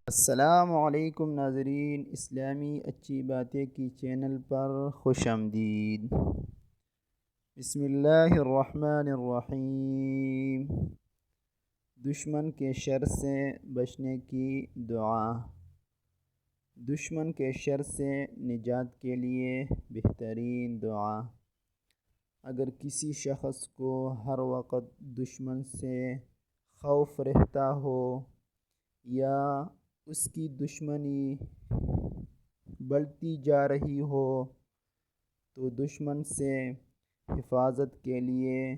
السلام علیکم ناظرین، اسلامی اچھی باتیں کی چینل پر خوش آمدید۔ بسم اللہ الرحمن الرحیم۔ دشمن کے شر سے بچنے کی دعا۔ دشمن کے شر سے نجات کے لیے بہترین دعا۔ اگر کسی شخص کو ہر وقت دشمن سے خوف رہتا ہو یا اس کی دشمنی بڑھتی جا رہی ہو تو دشمن سے حفاظت کے لیے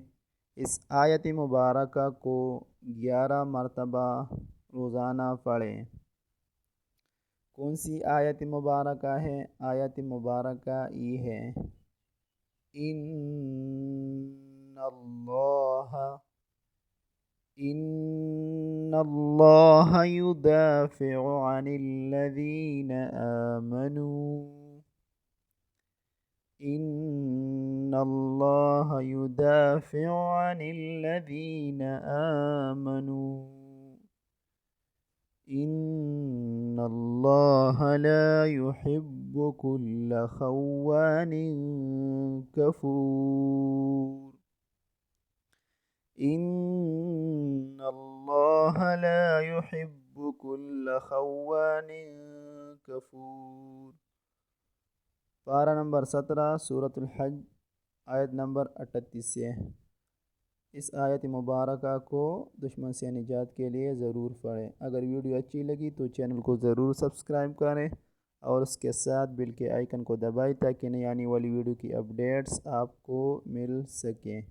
اس آیت مبارکہ کو 11 مرتبہ روزانہ پڑھیں۔ کون سی آیت مبارکہ ہے؟ آیت مبارکہ یہ ہے، ان اللہ یدافع عن الذین آمنوا ان اللہ یدافع عن الذین آمنوا ان اللہ لا يحب كل خوان کفور ان اللہ لا يحب كل خوان کفور۔ پارہ نمبر 17 سورۃ الحج، آیت نمبر 38 سے۔ اس آیت مبارکہ کو دشمن سے نجات کے لیے ضرور پڑھیں۔ اگر ویڈیو اچھی لگی تو چینل کو ضرور سبسکرائب کریں اور اس کے ساتھ بیل کے آئیکن کو دبائیں تاکہ نئی آنے والی ویڈیو کی اپڈیٹس آپ کو مل سکیں۔